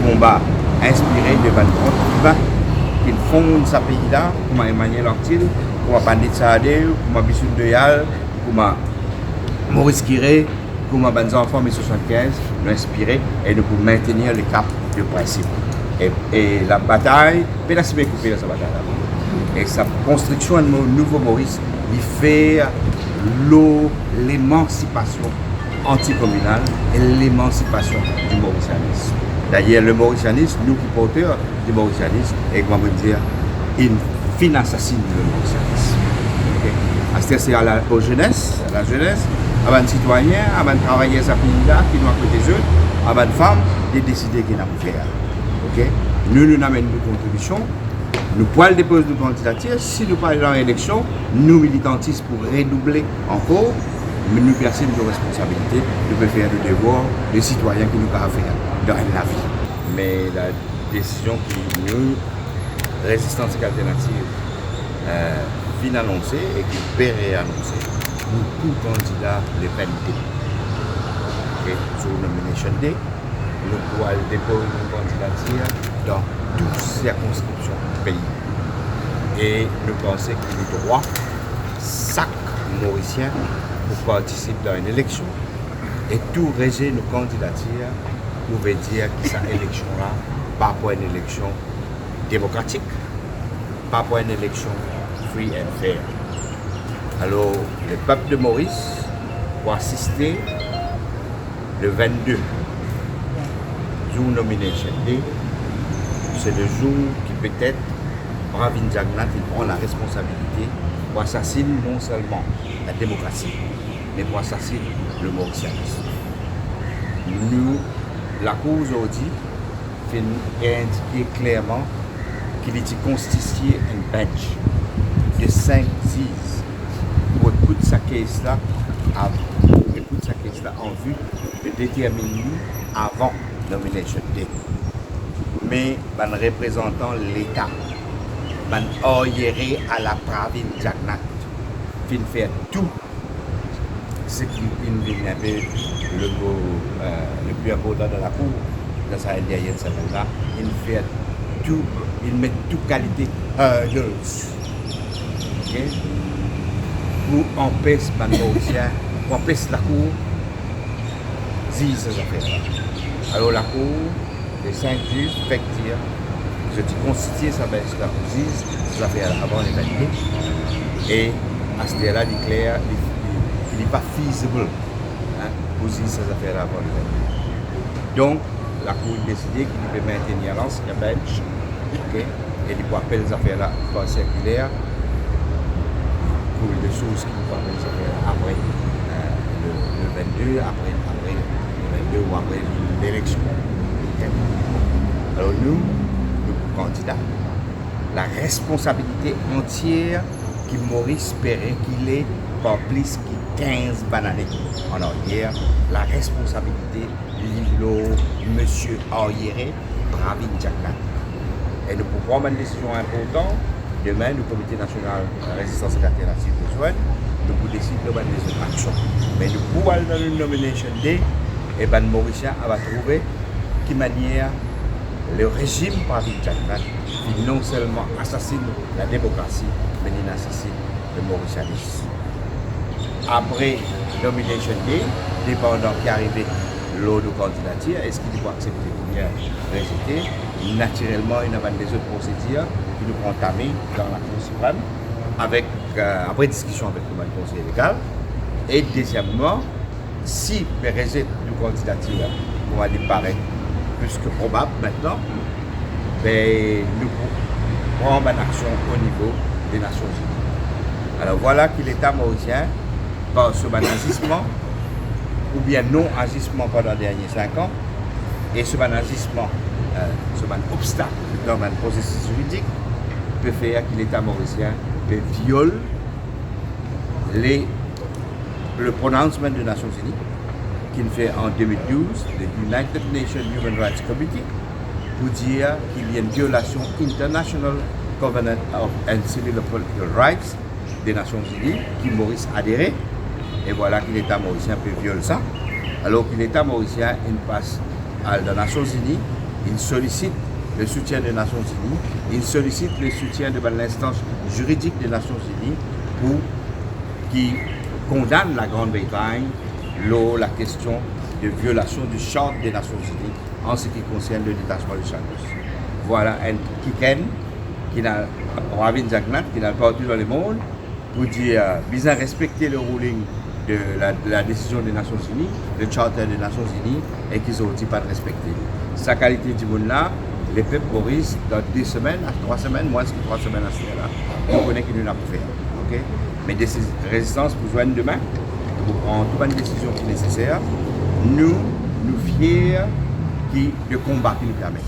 combat inspiré de Van Trump qui font ce pays-là, comme Emmanuel Anctil, comme Bandit Saadé, comme Bissoud Deyal, comme Maurice Kiré, comme les enfants de 75, nous inspiré et nous pouvons maintenir le cap de principe. Et la bataille, c'est assez bien coupé dans cette bataille-là. Et sa construction de nouveau Maurice, il fait l'émancipation anticommunale et l'émancipation du mauricianisme. D'ailleurs, le mauricianisme, nous qui porteurs du mauricianisme, et comment dire, une fine assassine du mauricianisme. Okay? C'est à la jeunesse, à les citoyens, à les travailleurs de pays-là qui nous à côté d'eux, à les femmes, de décider qu'ils n'ont pas faire. Okay? Nous amènons nos contributions, nous pouvons déposer nos candidatures. Si nous parlons dans l'élection, nous militantistes pour redoubler encore, mais nous personnes nos responsabilités, nous pouvons faire le devoir des citoyens que nous pouvons faire dans la vie. Mais la décision qui nous, Résistance alternative, vient annoncer et qui peut réannoncer, nous tous candidats les 22. Okay? Sur Nomination Day, nous pouvons déposer nos candidatures dans toutes les circonscriptions du pays. Et nous pensons qu'il est droit, chaque Mauricien, pour participer dans une élection. Et tout rejet nos candidatures pouvait dire que cette élection-là, pas pour une élection démocratique, pas pour une élection free and fair. Alors, le peuple de Maurice va assister le 22 jour Nomination Day. C'est le jour qui peut-être Pravin Jagnnath prend la responsabilité pour assassiner non seulement la démocratie, mais pour assassiner le mauricianisme. Nous, la Cour aujourd'hui, fait indiquer clairement qu'il est constitué un bench de 5 juges pour écouter sa case-là en vue de déterminer avant Nomination Day. Mais en représentant l'État, en arriéré à la Pravin Jagnnath, qui fait tout ce qui est le plus important de la Cour, dans sa derrière cette là, il fait tout, il met toute qualité heureuse. Okay? Pour empêcher les Mauriciens, pour empêcher la Cour de dire ces affaires-là. Alors la Cour, les 5 juges, fait dire, je dis constituer sa bench là pour dire ces affaires-là avant les valider. Et à ce moment-là, il déclare qu'il n'est pas feasible pour dire ces affaires-là avant les valider. Donc, la Cour a décidé qu'il peut maintenir l'ancien bench, okay, et il peut appeler les affaires-là par circulaire pour les choses qui vont appeler les affaires après le 22, après le 22 ou après l'élection. Okay. Alors nous candidats, la responsabilité entière que Maurice Perret qu'il est par plus que 15 bananes en arrière, la responsabilité de monsieur arriéré, Pravin Jagnnath. Et nous pouvons prendre une décision importante. Demain, le Comité national de la résistance alternative besoin, nous pouvons décider de prendre des actions. Mais nous pouvons aller dans une nomination day et ben Mauricien va trouver de manière le régime Pravin Jagnnath qui non seulement assassine la démocratie, mais il assassine le mauricianisme. Après nomination day, dépendant qui arrive l'eau de candidature, est-ce qu'il doit accepter ou bien rejeter? Naturellement, il y a des autres procédures qui nous vont entamer dans la Cour suprême avec, après discussion avec le conseil légal. Et deuxièmement, si le rejet de candidature, on va dire, paraît plus que probable maintenant, ben, nous prenons une action au niveau des Nations Unies. Alors voilà que l'État mauricien, par ce agissement, ou bien non-agissement pendant les derniers 5 ans, et ce agissement, ce obstacle dans un processus juridique, peut faire que l'État mauricien peut violer le pronouncement des Nations Unies, qu'il fait en 2012, le United Nations Human Rights Committee, pour dire qu'il y a une violation International Covenant of and Civil and Political Rights des Nations Unies, qui Maurice adhéré, et voilà que l'État mauricien peut violer ça, alors que l'État mauricien il passe à les Nations Unies il sollicite le soutien des Nations Unies, il sollicite le soutien de l'instance juridique des Nations Unies pour qui condamne la Grande-Bretagne la question de violation du Charte des Nations Unies en ce qui concerne le détachement de Chagos. Voilà un Kiken qui n'a Ravin Jagnat qui n'a pas partout dans le monde pour dire bien respecter le ruling de la décision des Nations Unies, le Charter des Nations Unies, et qu'ils ont dit pas de respecter. Sa qualité du monde là, les peuples Boris, dans 2 semaines, à 3 semaines, moins que 3 semaines à ce là, on connaît qu'il nous a pour faire. Okay? Mais des résistances pour joindre demain, pour prendre toute une décision qui est nécessaire, nous fiers de combat qui nous permet.